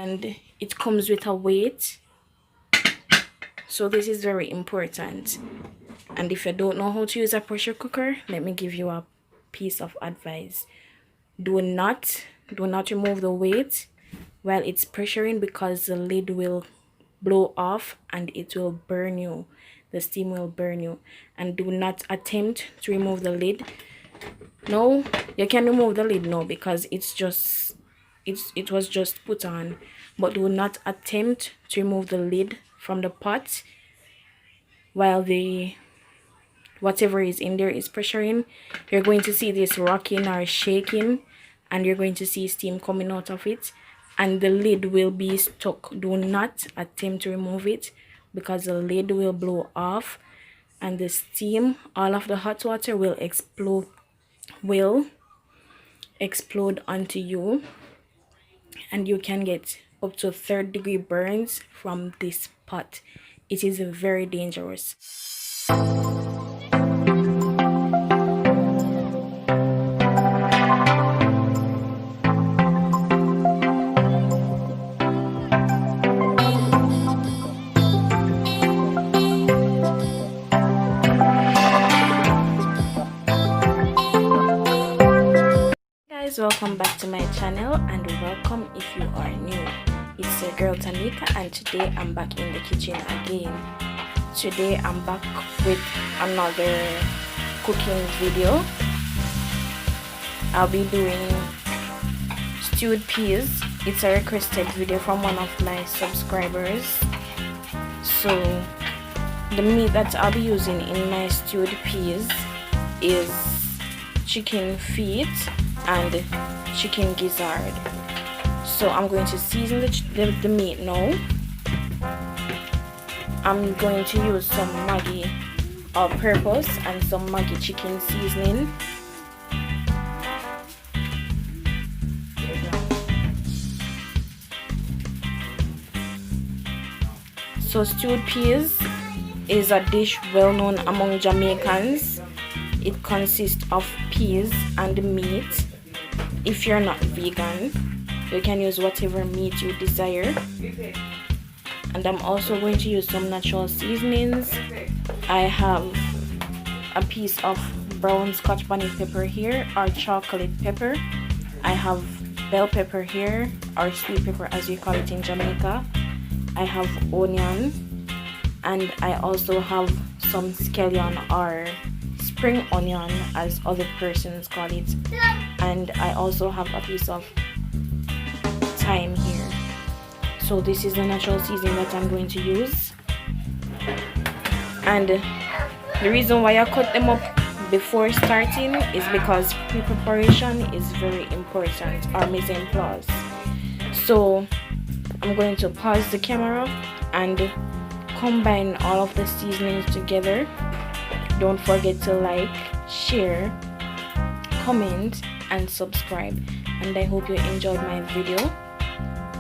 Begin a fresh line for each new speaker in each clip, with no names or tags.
and it comes with a weight, so this is very important. And if you don't know how to use a pressure cooker, let me give you a piece of advice. Do not remove the weight while it's pressuring, because the lid will blow off and it will burn you. The steam will burn you. And do not attempt to remove the lid. No, you can remove the lid now because it was just put on, but do not attempt to remove the lid from the pot while the whatever is in there is pressuring. You're going to see this rocking or shaking, and you're going to see steam coming out of it, and the lid will be stuck. Do not attempt to remove it because the lid will blow off and the steam, all of the hot water will explode onto you, and you can get up to 3rd-degree burns from this pot. It is very dangerous. Welcome back to my channel, and welcome if you are new. It's your girl Tanika, and today I'm back in the kitchen again. Today I'm back with another cooking video. I'll be doing stewed peas. It's a requested video from one of my subscribers. So the meat that I'll be using in my stewed peas is chicken feet and chicken gizzard. So I'm going to season the meat now. I'm going to use some Maggi all-purpose and some Maggi chicken seasoning. So stewed peas is a dish well known among Jamaicans. It consists of peas and meat. If you're not vegan, you can use whatever meat you desire. And I'm also going to use some natural seasonings. I have a piece of brown scotch bonnet pepper here, or chocolate pepper. I have bell pepper here, or sweet pepper as you call it in Jamaica. I have onion, and I also have some scallion or spring onion as other persons call it, and I also have a piece of thyme here. So this is the natural seasoning that I'm going to use, and the reason why I cut them up before starting is because pre-preparation is very important, or mise en place. So I'm going to pause the camera and combine all of the seasonings together. Don't forget to like, share, comment, and subscribe. And I hope you enjoyed my video.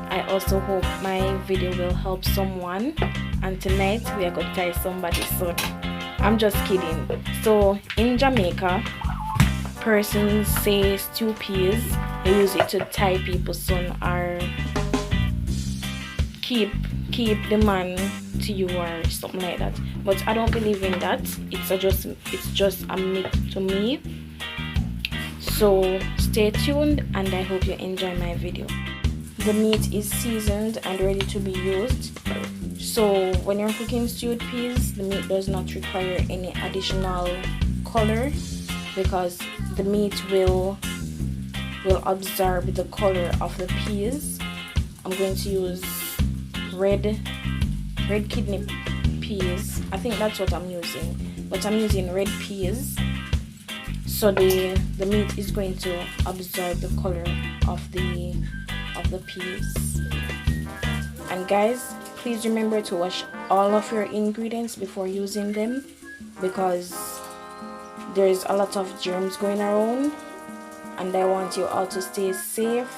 I also hope my video will help someone. And tonight we are going to tie somebody soon. I'm just kidding. So in Jamaica, persons say stew peas. They use it to tie people's son, or keep the man to you, or something like that. But I don't believe in that. It's just a myth to me. So stay tuned, and I hope you enjoy my video. The meat is seasoned and ready to be used. So when you're cooking stewed peas, the meat does not require any additional color, because the meat will absorb the color of the peas. I'm going to use red kidney peas. I think that's what I'm using, but I'm using red peas, so the meat is going to absorb the color of the peas. And guys, please remember to wash all of your ingredients before using them, because there's a lot of germs going around, and I want you all to stay safe.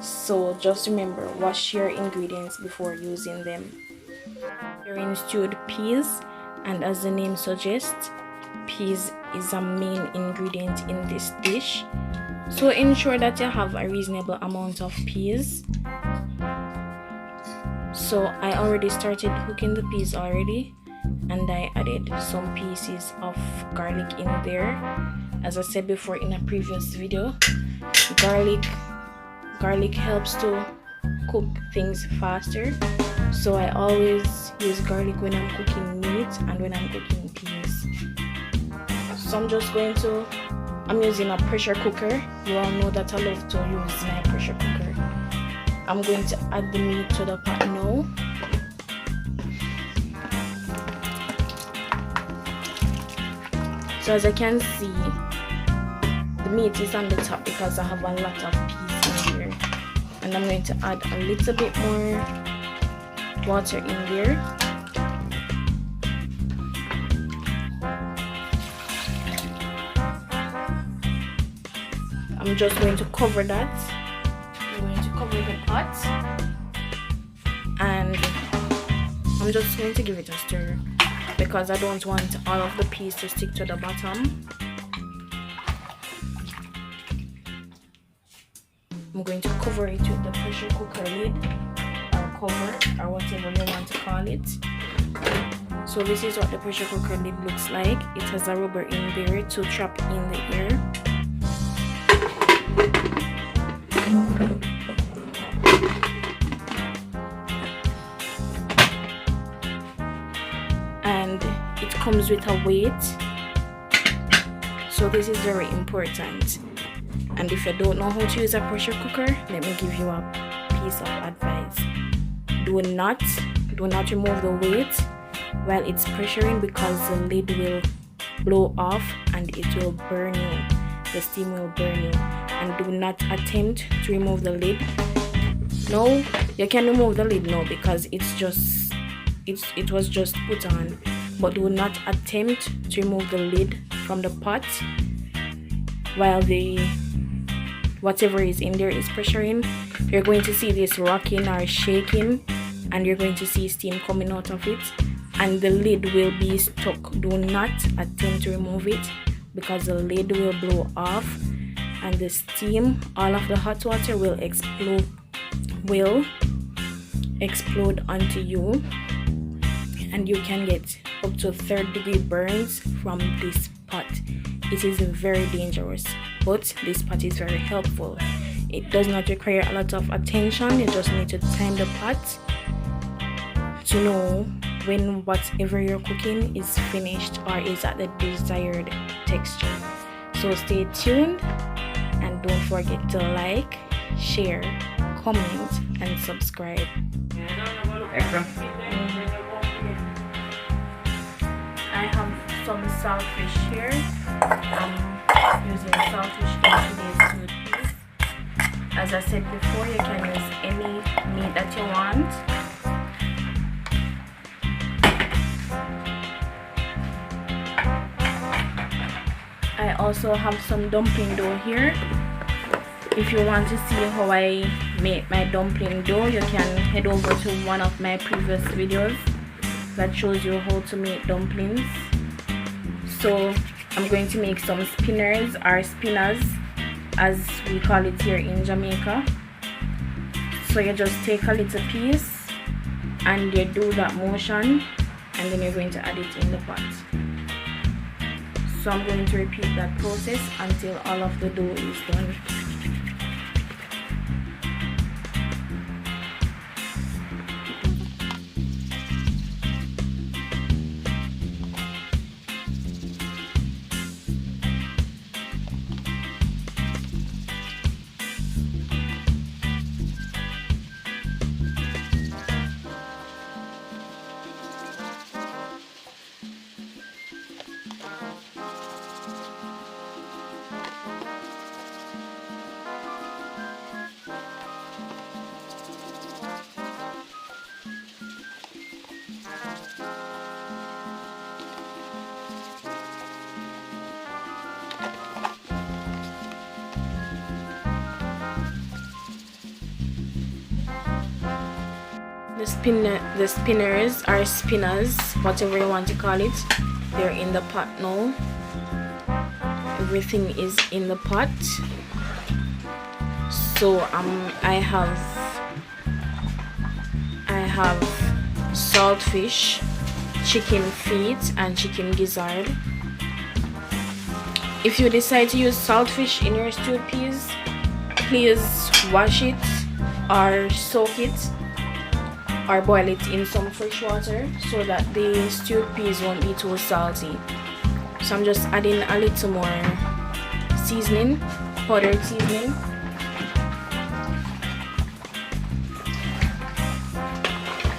So just remember, wash your ingredients before using them. You're in stewed peas, and as the name suggests, peas is a main ingredient in this dish. So ensure that you have a reasonable amount of peas. So I already started cooking the peas already, and I added some pieces of garlic in there. As I said before in a previous video, garlic helps to cook things faster, so I always use garlic when I'm cooking meat and when I'm cooking peas. So I'm using a pressure cooker. You all know that I love to use my pressure cooker. I'm going to add the meat to the pot now. So as I can see, the meat is on the top because I have a lot of peas in here, and I'm going to add a little bit more water in there. I'm just going to cover that. I'm going to cover the pot, and I'm just going to give it a stir because I don't want all of the peas to stick to the bottom. I'm going to cover it with the pressure cooker lid or cover or whatever you want to call it. So this is what the pressure cooker lid looks like. It has a rubber in there to trap in the air. And it comes with a weight, so this is very important. And if you don't know how to use a pressure cooker, let me give you a piece of advice. Do not remove the weight while it's pressuring, because the lid will blow off and it will burn you. The steam will burn you. And do not attempt to remove the lid. No, you can remove the lid now because it was just put on, but do not attempt to remove the lid from the pot while whatever is in there is pressuring. You're going to see this rocking or shaking, and you're going to see steam coming out of it, and the lid will be stuck. Do not attempt to remove it because the lid will blow off, and the steam, all of the hot water will explode onto you, and you can get up to 3rd-degree burns from this pot. It is very dangerous, but this pot is very helpful. It does not require a lot of attention. You just need to time the pot to know when whatever you're cooking is finished or is at the desired texture. So stay tuned, and don't forget to like, share, comment, and subscribe. I have some saltfish here. I'm using saltfish in today's food piece. As I said before, you can use any meat that you want. I also have some dumpling dough here. If you want to see how I make my dumpling dough, you can head over to one of my previous videos that shows you how to make dumplings. So I'm going to make some spinners, or spinners as we call it here in Jamaica. So you just take a little piece and you do that motion, and then you're going to add it in the pot. So I'm going to repeat that process until all of the dough is done. The spinners or spinners, whatever you want to call it, they're in the pot now. Everything is in the pot. So I have saltfish, chicken feet, and chicken gizzard. If you decide to use saltfish in your stewed peas, please wash it or soak it or boil it in some fresh water so that the stewed peas won't be too salty. So I'm just adding a little more seasoning, powdered seasoning.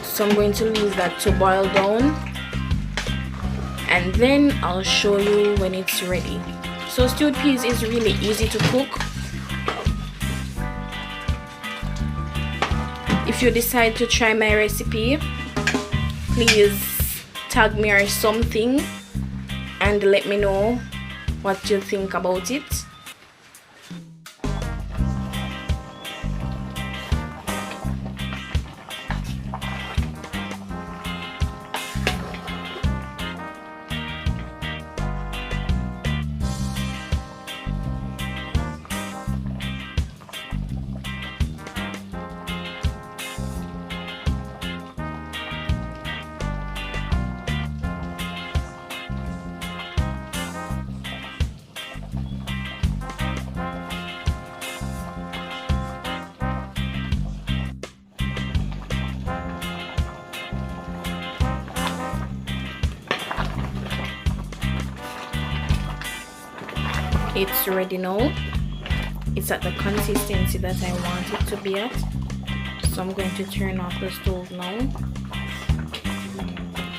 So I'm going to leave that to boil down, and then I'll show you when it's ready. So stewed peas is really easy to cook. If you decide to try my recipe, please tag me or something and let me know what you think about it. It's ready now. It's at the consistency that I want it to be at. So I'm going to turn off the stove now.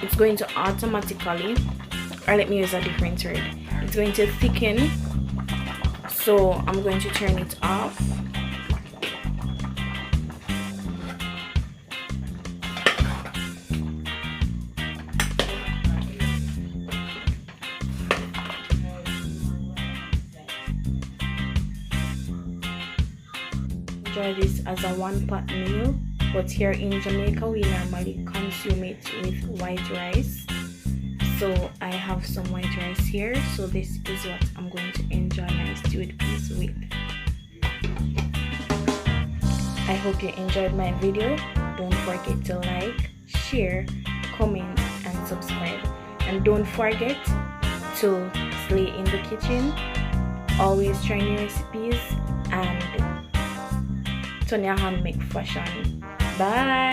It's going to automatically, or let me use a different word, it's going to thicken. So I'm going to turn it off. Enjoy this as a one-pot meal, but here in Jamaica we normally consume it with white rice. So I have some white rice here, so this is what I'm going to enjoy my stewed peas with. I hope you enjoyed my video. Don't forget to like, share, comment and subscribe, and don't forget to slay in the kitchen. Always try new recipes and turn your hand make fashion. Bye.